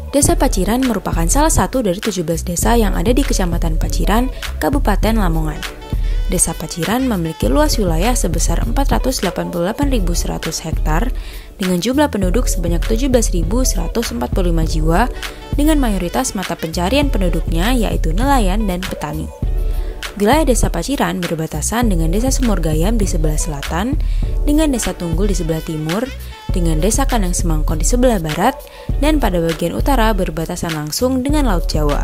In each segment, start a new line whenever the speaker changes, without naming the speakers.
Desa Paciran merupakan salah satu dari 17 desa yang ada di Kecamatan Paciran, Kabupaten Lamongan. Desa Paciran memiliki luas wilayah sebesar 488.100 hektar dengan jumlah penduduk sebanyak 17.145 jiwa dengan mayoritas mata pencarian penduduknya yaitu nelayan dan petani. Wilayah Desa Paciran berbatasan dengan Desa Sumur Gayam di sebelah selatan, dengan Desa Tunggul di sebelah timur, dengan Desa Kandang Semangkon di sebelah barat, dan pada bagian utara berbatasan langsung dengan Laut Jawa.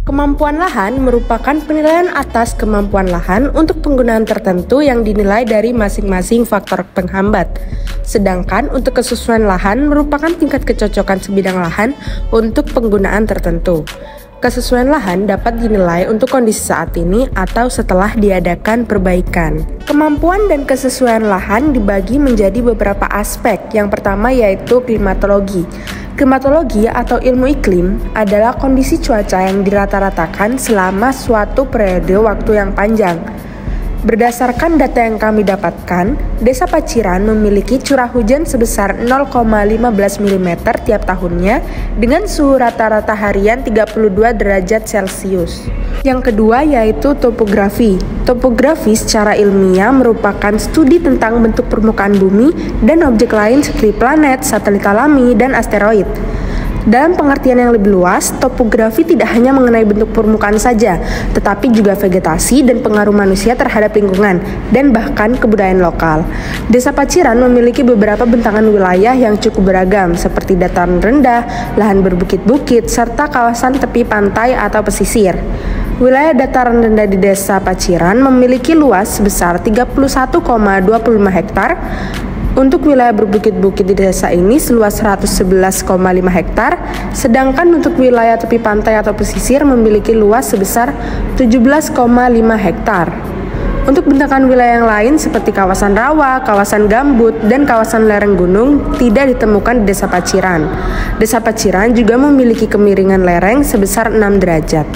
Kemampuan lahan merupakan penilaian atas kemampuan lahan untuk penggunaan tertentu yang dinilai dari masing-masing faktor penghambat. Sedangkan untuk kesesuaian lahan merupakan tingkat kecocokan sebidang lahan untuk penggunaan tertentu. Kesesuaian lahan dapat dinilai untuk kondisi saat ini atau setelah diadakan perbaikan. Kemampuan dan kesesuaian lahan dibagi menjadi beberapa aspek. Yang pertama yaitu klimatologi. Klimatologi atau ilmu iklim adalah kondisi cuaca yang dirata-ratakan selama suatu periode waktu yang panjang. Berdasarkan data yang kami dapatkan, Desa Paciran memiliki curah hujan sebesar 0,15 mm tiap tahunnya dengan suhu rata-rata harian 32 derajat Celcius. Yang kedua yaitu topografi. Topografi secara ilmiah merupakan studi tentang bentuk permukaan bumi dan objek lain seperti planet, satelit alami, dan asteroid. Dalam pengertian yang lebih luas, topografi tidak hanya mengenai bentuk permukaan saja, tetapi juga vegetasi dan pengaruh manusia terhadap lingkungan, dan bahkan kebudayaan lokal. Desa Paciran memiliki beberapa bentangan wilayah yang cukup beragam, seperti dataran rendah, lahan berbukit-bukit, serta kawasan tepi pantai atau pesisir. Wilayah dataran rendah di Desa Paciran memiliki luas sebesar 31,25 hektar. Untuk wilayah berbukit-bukit di desa ini seluas 111,5 hektar, sedangkan untuk wilayah tepi pantai atau pesisir memiliki luas sebesar 17,5 hektar. Untuk bentakan wilayah yang lain seperti kawasan rawa, kawasan gambut, dan kawasan lereng gunung tidak ditemukan di Desa Paciran. Desa Paciran juga memiliki kemiringan lereng sebesar 6 derajat.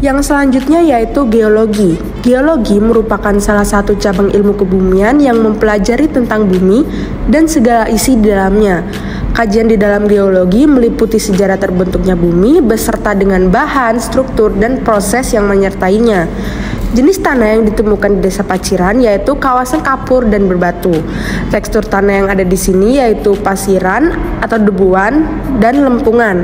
Yang selanjutnya yaitu geologi. Geologi merupakan salah satu cabang ilmu kebumian yang mempelajari tentang bumi dan segala isi di dalamnya. Kajian di dalam geologi meliputi sejarah terbentuknya bumi beserta dengan bahan, struktur, dan proses yang menyertainya. Jenis tanah yang ditemukan di Desa Paciran yaitu kawasan kapur dan berbatu. Tekstur tanah yang ada di sini yaitu pasiran atau debuan dan lempungan.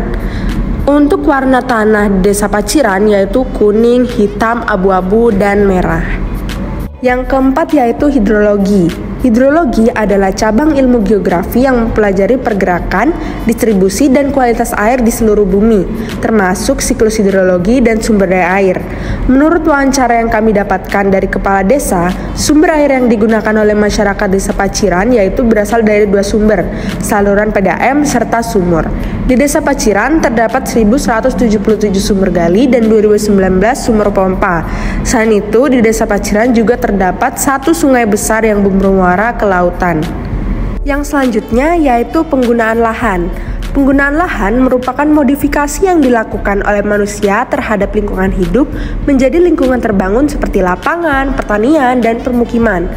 Untuk warna tanah di Desa Paciran yaitu kuning, hitam, abu-abu, dan merah. Yang keempat yaitu hidrologi. Hidrologi adalah cabang ilmu geografi yang mempelajari pergerakan, distribusi, dan kualitas air di seluruh bumi, termasuk siklus hidrologi dan sumber daya air. Menurut wawancara yang kami dapatkan dari kepala desa, sumber air yang digunakan oleh masyarakat Desa Paciran yaitu berasal dari 2 sumber, saluran PDAM serta sumur. Di Desa Paciran terdapat 1.177 sumber gali dan 2019 sumber pompa. Selain itu, di Desa Paciran juga terdapat 1 sungai besar yang bermuara ke lautan. Yang selanjutnya yaitu penggunaan lahan. Penggunaan lahan merupakan modifikasi yang dilakukan oleh manusia terhadap lingkungan hidup menjadi lingkungan terbangun seperti lapangan, pertanian, dan permukiman.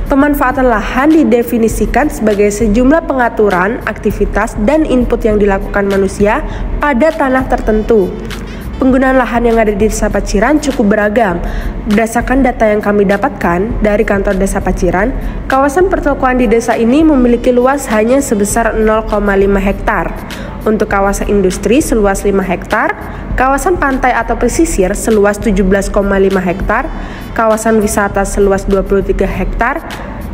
Pemanfaatan lahan didefinisikan sebagai sejumlah pengaturan, aktivitas, dan input yang dilakukan manusia pada tanah tertentu. Penggunaan lahan yang ada di Desa Paciran cukup beragam. Berdasarkan data yang kami dapatkan dari kantor Desa Paciran, kawasan pertokoan di desa ini memiliki luas hanya sebesar 0,5 hektar. Untuk kawasan industri seluas 5 hektar, kawasan pantai atau pesisir seluas 17,5 hektar, kawasan wisata seluas 23 hektar,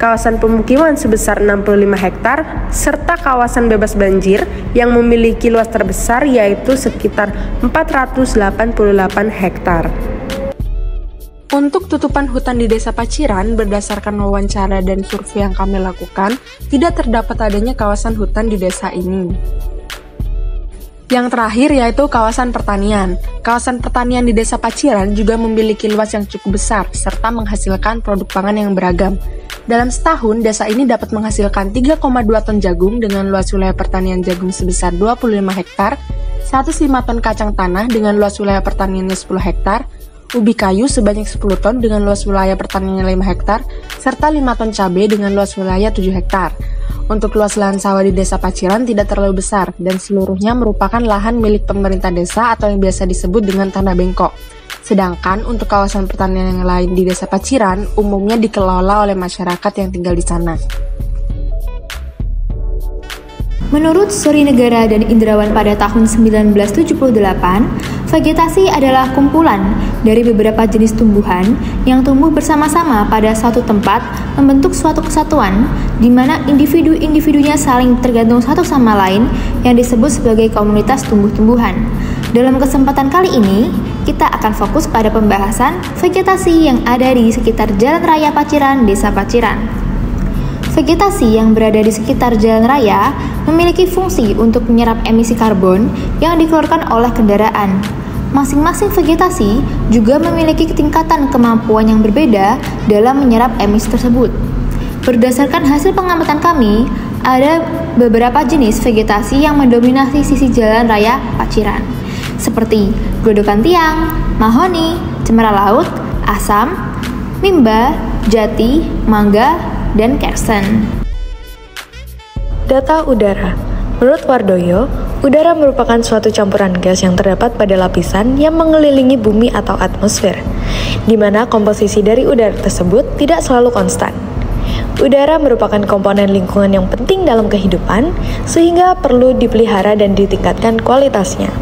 kawasan pemukiman sebesar 65 hektar, serta kawasan bebas banjir yang memiliki luas terbesar yaitu sekitar 488 hektar. Untuk tutupan hutan di Desa Paciran, berdasarkan wawancara dan survei yang kami lakukan, tidak terdapat adanya kawasan hutan di desa ini. Yang terakhir yaitu kawasan pertanian. Kawasan pertanian di Desa Paciran juga memiliki luas yang cukup besar, serta menghasilkan produk pangan yang beragam. Dalam setahun, desa ini dapat menghasilkan 3,2 ton jagung dengan luas wilayah pertanian jagung sebesar 25 hektar, 105 ton kacang tanah dengan luas wilayah pertaniannya 10 hektar, ubi kayu sebanyak 10 ton dengan luas wilayah pertanian 5 hektar, serta 5 ton cabai dengan luas wilayah 7 hektar. Untuk luas lahan sawah di Desa Paciran tidak terlalu besar dan seluruhnya merupakan lahan milik pemerintah desa atau yang biasa disebut dengan tanah bengkok. Sedangkan untuk kawasan pertanian yang lain di Desa Paciran umumnya dikelola oleh masyarakat yang tinggal di sana.
Menurut Suri Negara dan Indrawan pada tahun 1978, vegetasi adalah kumpulan dari beberapa jenis tumbuhan yang tumbuh bersama-sama pada suatu tempat membentuk suatu kesatuan di mana individu-individunya saling tergantung satu sama lain yang disebut sebagai komunitas tumbuh-tumbuhan. Dalam kesempatan kali ini, kita akan fokus pada pembahasan vegetasi yang ada di sekitar Jalan Raya Paciran, Desa Paciran. Vegetasi yang berada di sekitar jalan raya memiliki fungsi untuk menyerap emisi karbon yang dikeluarkan oleh kendaraan. Masing-masing vegetasi juga memiliki tingkatan kemampuan yang berbeda dalam menyerap emisi tersebut. Berdasarkan hasil pengamatan kami, ada beberapa jenis vegetasi yang mendominasi sisi jalan raya Paciran, seperti godokan tiang, mahoni, cemara laut, asam, mimba, jati, mangga, dan kersen.
Data udara. Menurut Wardoyo, udara merupakan suatu campuran gas yang terdapat pada lapisan yang mengelilingi bumi atau atmosfer, di mana komposisi dari udara tersebut tidak selalu konstan. Udara merupakan komponen lingkungan yang penting dalam kehidupan, sehingga perlu dipelihara dan ditingkatkan kualitasnya.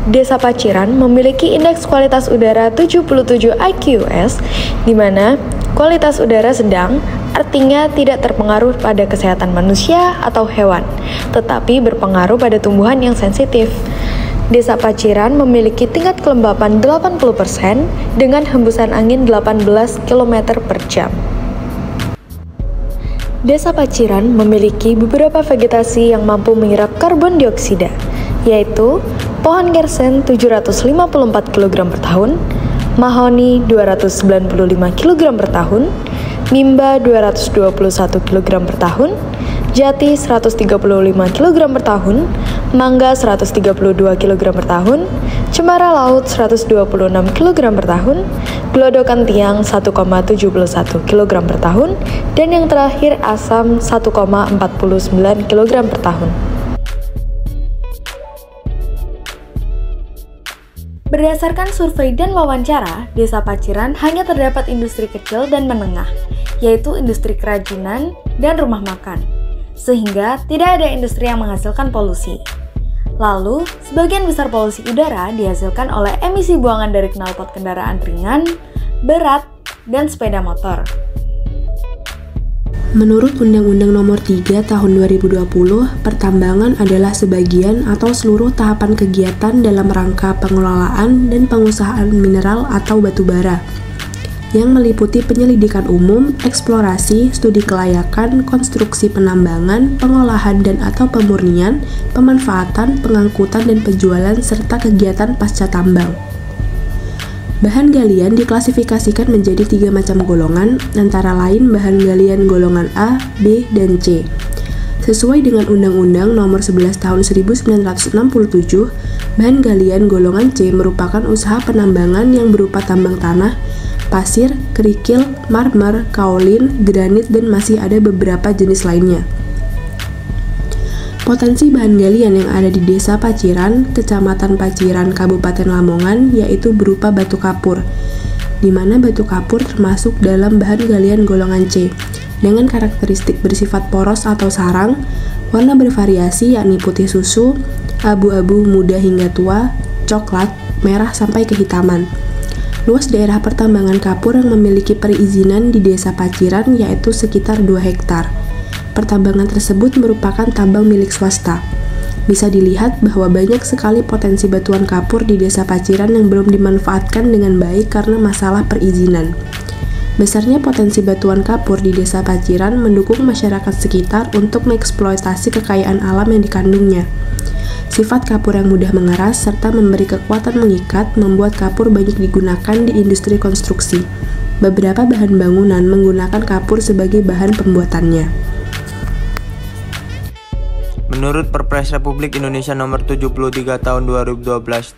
Desa Paciran memiliki indeks kualitas udara 77 IQS, di mana kualitas udara sedang artinya tidak terpengaruh pada kesehatan manusia atau hewan, tetapi berpengaruh pada tumbuhan yang sensitif. Desa Paciran memiliki tingkat kelembapan 80% dengan hembusan angin 18 km per jam. Desa Paciran memiliki beberapa vegetasi yang mampu menyerap karbon dioksida, yaitu pohon kersen 754 kg per tahun, mahoni 295 kg per tahun, mimba 221 kg per tahun, jati 135 kg per tahun, mangga 132 kg per tahun, cemara laut 126 kg per tahun, gelodokan tiang 1,71 kg per tahun, dan yang terakhir asam 1,49 kg per tahun.
Berdasarkan survei dan wawancara, Desa Paciran hanya terdapat industri kecil dan menengah, yaitu industri kerajinan dan rumah makan, sehingga tidak ada industri yang menghasilkan polusi. Lalu, sebagian besar polusi udara dihasilkan oleh emisi buangan dari knalpot kendaraan ringan, berat, dan sepeda motor.
Menurut Undang-Undang Nomor 3 Tahun 2020, pertambangan adalah sebagian atau seluruh tahapan kegiatan dalam rangka pengelolaan dan pengusahaan mineral atau batu bara, yang meliputi penyelidikan umum, eksplorasi, studi kelayakan, konstruksi penambangan, pengolahan dan atau pemurnian, pemanfaatan, pengangkutan dan penjualan, serta kegiatan pasca tambang. Bahan galian diklasifikasikan menjadi 3 macam golongan, antara lain bahan galian golongan A, B, dan C. Sesuai dengan Undang-Undang Nomor 11 Tahun 1967, bahan galian golongan C merupakan usaha penambangan yang berupa tambang tanah, pasir, kerikil, marmer, kaolin, granit, dan masih ada beberapa jenis lainnya. Potensi bahan galian yang ada di Desa Paciran, Kecamatan Paciran, Kabupaten Lamongan, yaitu berupa batu kapur, di mana batu kapur termasuk dalam bahan galian golongan C, dengan karakteristik bersifat poros atau sarang, warna bervariasi yakni putih susu, abu-abu muda hingga tua, coklat, merah sampai kehitaman. Luas daerah pertambangan kapur yang memiliki perizinan di Desa Paciran yaitu sekitar 2 hektar. Pertambangan tersebut merupakan tambang milik swasta. Bisa dilihat bahwa banyak sekali potensi batuan kapur di Desa Paciran yang belum dimanfaatkan dengan baik karena masalah perizinan. Besarnya potensi batuan kapur di Desa Paciran mendukung masyarakat sekitar untuk mengeksploitasi kekayaan alam yang dikandungnya. Sifat kapur yang mudah mengeras serta memberi kekuatan mengikat membuat kapur banyak digunakan di industri konstruksi. Beberapa bahan bangunan menggunakan kapur sebagai bahan pembuatannya.
Menurut Perpres Republik Indonesia Nomor 73 Tahun 2012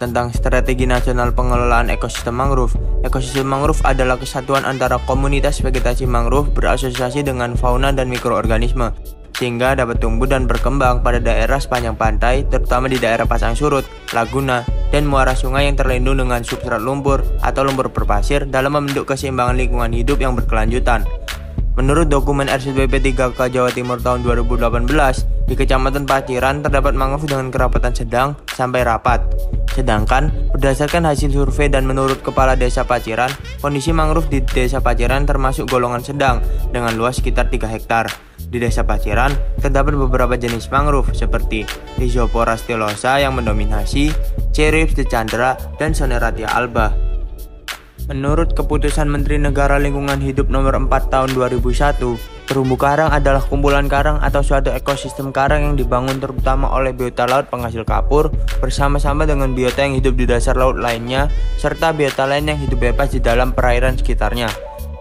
tentang Strategi Nasional Pengelolaan Ekosistem Mangrove, ekosistem mangrove adalah kesatuan antara komunitas vegetasi mangrove berasosiasi dengan fauna dan mikroorganisme, sehingga dapat tumbuh dan berkembang pada daerah sepanjang pantai, terutama di daerah pasang surut, laguna, dan muara sungai yang terlindung dengan substrat lumpur atau lumpur berpasir dalam membentuk keseimbangan lingkungan hidup yang berkelanjutan. Menurut dokumen RZBP 3K Jawa Timur tahun 2018, di Kecamatan Paciran terdapat mangrove dengan kerapatan sedang sampai rapat. Sedangkan berdasarkan hasil survei dan menurut Kepala Desa Paciran, kondisi mangrove di Desa Paciran termasuk golongan sedang dengan luas sekitar 3 hektar. Di Desa Paciran terdapat beberapa jenis mangrove seperti Rhizopora stylosa yang mendominasi, Cerips decandra, dan Soneratia alba. Menurut Keputusan Menteri Negara Lingkungan Hidup Nomor 4 Tahun 2001, terumbu karang adalah kumpulan karang atau suatu ekosistem karang yang dibangun terutama oleh biota laut penghasil kapur bersama-sama dengan biota yang hidup di dasar laut lainnya serta biota lain yang hidup bebas di dalam perairan sekitarnya.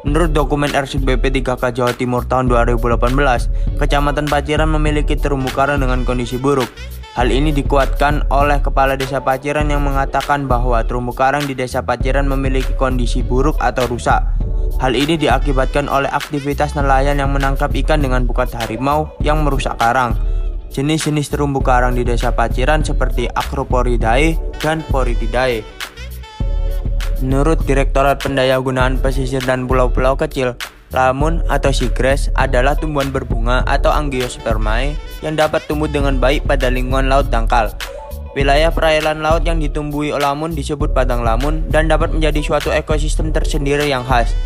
Menurut dokumen RZBP 3K Jawa Timur tahun 2018, Kecamatan Paciran memiliki terumbu karang dengan kondisi buruk. Hal ini dikuatkan oleh Kepala Desa Paciran yang mengatakan bahwa terumbu karang di Desa Paciran memiliki kondisi buruk atau rusak. Hal ini diakibatkan oleh aktivitas nelayan yang menangkap ikan dengan pukat harimau yang merusak karang. Jenis-jenis terumbu karang di Desa Paciran seperti Acroporidae dan Poritidae. Menurut Direktorat Pendayagunaan Pesisir dan Pulau-Pulau Kecil, lamun atau seagrass adalah tumbuhan berbunga atau Angiospermae yang dapat tumbuh dengan baik pada lingkungan laut dangkal. Wilayah perairan laut yang ditumbuhi lamun disebut padang lamun dan dapat menjadi suatu ekosistem tersendiri yang khas.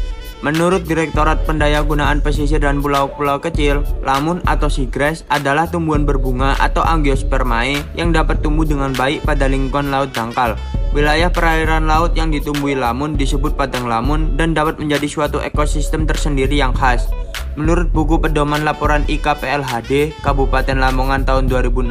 Menurut Direktorat Pendayagunaan Pesisir dan Pulau-Pulau Kecil, lamun atau seagrass adalah tumbuhan berbunga atau Angiospermae yang dapat tumbuh dengan baik pada lingkungan laut dangkal. Wilayah perairan laut yang ditumbuhi lamun disebut padang lamun dan dapat menjadi suatu ekosistem tersendiri yang khas. Menurut buku pedoman laporan IKPLHD Kabupaten Lamongan tahun 2016,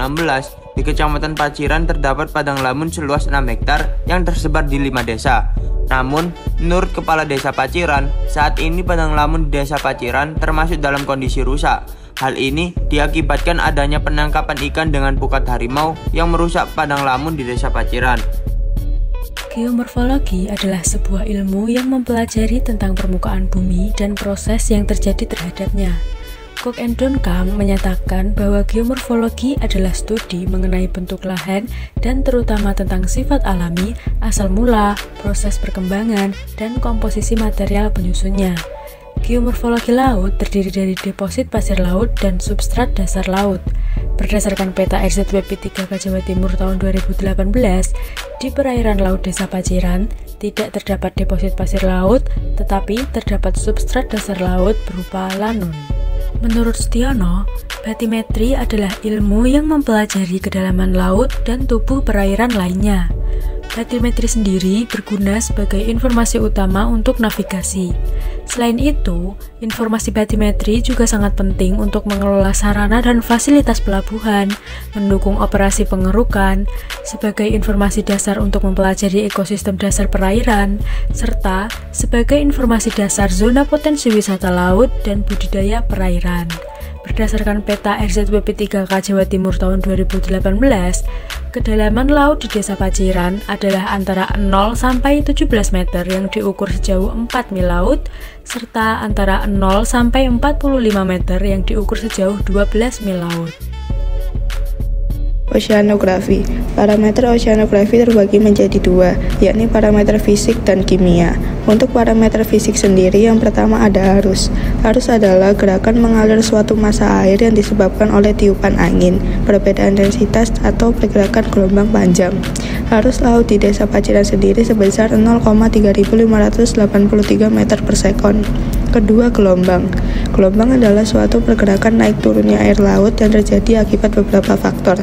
di Kecamatan Paciran terdapat padang lamun seluas 6 hektar yang tersebar di 5 desa. Namun, menurut Kepala Desa Paciran, saat ini padang lamun di Desa Paciran termasuk dalam kondisi rusak. Hal ini diakibatkan adanya penangkapan ikan dengan pukat harimau yang merusak padang lamun di Desa Paciran.
Geomorfologi adalah sebuah ilmu yang mempelajari tentang permukaan bumi dan proses yang terjadi terhadapnya. Cook and Duncombe menyatakan bahwa geomorfologi adalah studi mengenai bentuk lahan dan terutama tentang sifat alami, asal mula, proses perkembangan, dan komposisi material penyusunnya. Geomorfologi laut terdiri dari deposit pasir laut dan substrat dasar laut. Berdasarkan peta RZBP 3K Jawa Timur tahun 2018, di perairan laut Desa Paciran tidak terdapat deposit pasir laut, tetapi terdapat substrat dasar laut berupa lanon. Menurut Stiono, batimetri adalah ilmu yang mempelajari kedalaman laut dan tubuh perairan lainnya. Batimetri sendiri berguna sebagai informasi utama untuk navigasi. Selain itu, informasi batimetri juga sangat penting untuk mengelola sarana dan fasilitas pelabuhan, mendukung operasi pengerukan, sebagai informasi dasar untuk mempelajari ekosistem dasar perairan, serta sebagai informasi dasar zona potensi wisata laut dan budidaya perairan. Berdasarkan peta RZBP 3K Jawa Timur tahun 2018, kedalaman laut di Desa Paciran adalah antara 0 sampai 17 meter yang diukur sejauh 4 mil laut, serta antara 0 sampai 45 meter yang diukur sejauh 12 mil laut.
Oceanografi. Parameter oceanografi terbagi menjadi dua, yakni parameter fisik dan kimia. Untuk parameter fisik sendiri, yang pertama ada arus. Arus adalah gerakan mengalir suatu massa air yang disebabkan oleh tiupan angin, perbedaan densitas, atau pergerakan gelombang panjang. Arus laut di Desa Paciran sendiri sebesar 0,3583 meter per sekon. Kedua, gelombang. Gelombang adalah suatu pergerakan naik turunnya air laut yang terjadi akibat beberapa faktor.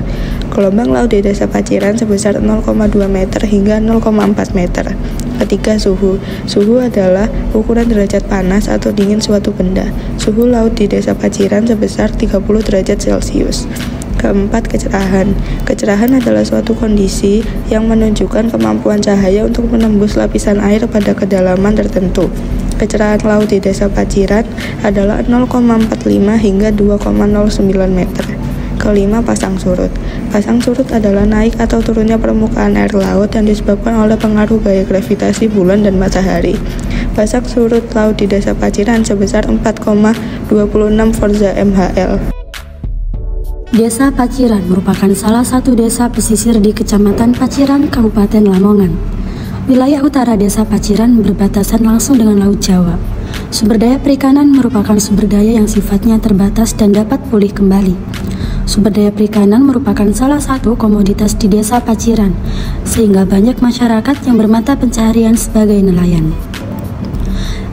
Gelombang laut di Desa Paciran sebesar 0,2 meter hingga 0,4 meter. Ketiga, suhu. Suhu adalah ukuran derajat panas atau dingin suatu benda. Suhu laut di Desa Paciran sebesar 30 derajat Celcius. Keempat, kecerahan. Kecerahan adalah suatu kondisi yang menunjukkan kemampuan cahaya untuk menembus lapisan air pada kedalaman tertentu. Kecerahan laut di Desa Paciran adalah 0,45 hingga 2,09 meter. kelima, pasang surut. Pasang surut adalah naik atau turunnya permukaan air laut yang disebabkan oleh pengaruh gaya gravitasi bulan dan matahari. Pasang surut laut di Desa Paciran sebesar 4,26 Forza MHL.
Desa Paciran merupakan salah satu desa pesisir di Kecamatan Paciran, Kabupaten Lamongan. Wilayah utara Desa Paciran berbatasan langsung dengan Laut Jawa. Sumber daya perikanan merupakan sumber daya yang sifatnya terbatas dan dapat pulih kembali. Sumber daya perikanan merupakan salah satu komoditas di Desa Paciran, sehingga banyak masyarakat yang bermata pencaharian sebagai nelayan.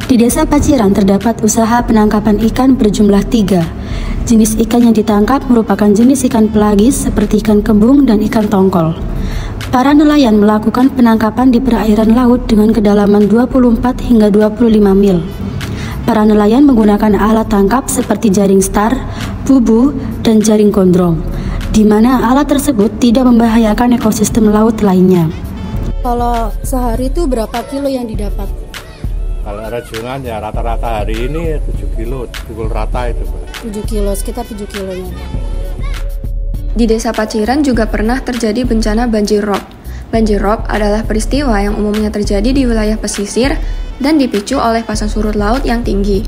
Di Desa Paciran terdapat usaha penangkapan ikan berjumlah 3. Jenis ikan yang ditangkap merupakan jenis ikan pelagis seperti ikan kembung dan ikan tongkol. Para nelayan melakukan penangkapan di perairan laut dengan kedalaman 24 hingga 25 mil. Para nelayan menggunakan alat tangkap seperti jaring star, bubu, dan jaring gondrong, di mana alat tersebut tidak membahayakan ekosistem laut lainnya.
Kalau sehari itu berapa kilo yang didapat?
Kalau rajungan ya rata-rata hari ini 7 kilo, pukul rata itu Pak.
7 kilo, sekitar 7 kilonya.
Di Desa Paciran juga pernah terjadi bencana banjir rob. Banjir rob adalah peristiwa yang umumnya terjadi di wilayah pesisir dan dipicu oleh pasang surut laut yang tinggi.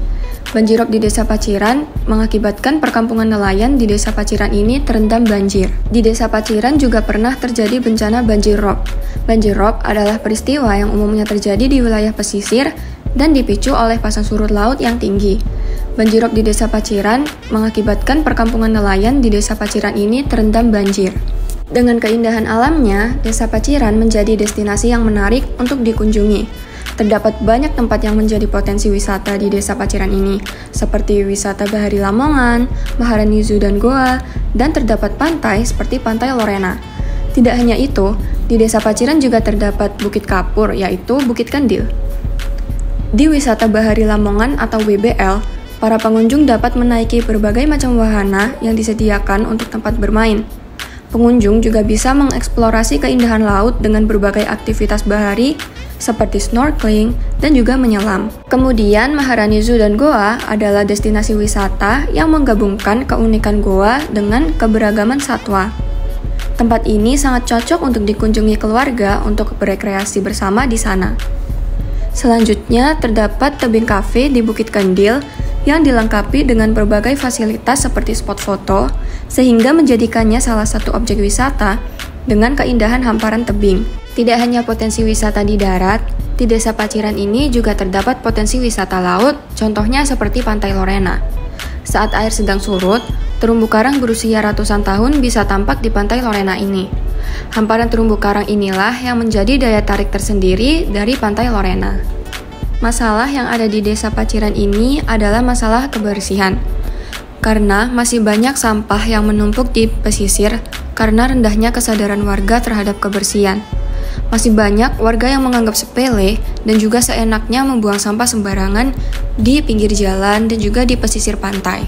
Banjir rob di Desa Paciran mengakibatkan perkampungan nelayan di Desa Paciran ini terendam banjir. Di Desa Paciran juga pernah terjadi bencana banjir rob. Banjir rob adalah peristiwa yang umumnya terjadi di wilayah pesisir dan dipicu oleh pasang surut laut yang tinggi. Banjir rob di Desa Paciran mengakibatkan perkampungan nelayan di Desa Paciran ini terendam banjir. Dengan keindahan alamnya, Desa Paciran menjadi destinasi yang menarik untuk dikunjungi. Terdapat banyak tempat yang menjadi potensi wisata di Desa Paciran ini, seperti wisata Bahari Lamongan, Maharani Zoo dan Goa, dan terdapat pantai seperti Pantai Lorena. Tidak hanya itu, di Desa Paciran juga terdapat Bukit Kapur, yaitu Bukit Kandil. Di wisata Bahari Lamongan atau WBL, para pengunjung dapat menaiki berbagai macam wahana yang disediakan untuk tempat bermain. Pengunjung juga bisa mengeksplorasi keindahan laut dengan berbagai aktivitas bahari seperti snorkeling dan juga menyelam. Kemudian Maharani Zoo dan Goa adalah destinasi wisata yang menggabungkan keunikan goa dengan keberagaman satwa. Tempat ini sangat cocok untuk dikunjungi keluarga untuk berekreasi bersama di sana. Selanjutnya terdapat tebing cafe di Bukit Kandil yang dilengkapi dengan berbagai fasilitas seperti spot foto, sehingga menjadikannya salah satu objek wisata dengan keindahan hamparan tebing. Tidak hanya potensi wisata di darat, di Desa Paciran ini juga terdapat potensi wisata laut, contohnya seperti Pantai Lorena. Saat air sedang surut, terumbu karang berusia ratusan tahun bisa tampak di Pantai Lorena ini. Hamparan terumbu karang inilah yang menjadi daya tarik tersendiri dari Pantai Lorena. Masalah yang ada di Desa Paciran ini adalah masalah kebersihan. Karena masih banyak sampah yang menumpuk di pesisir karena rendahnya kesadaran warga terhadap kebersihan. Masih banyak warga yang menganggap sepele dan juga seenaknya membuang sampah sembarangan di pinggir jalan dan juga di pesisir pantai.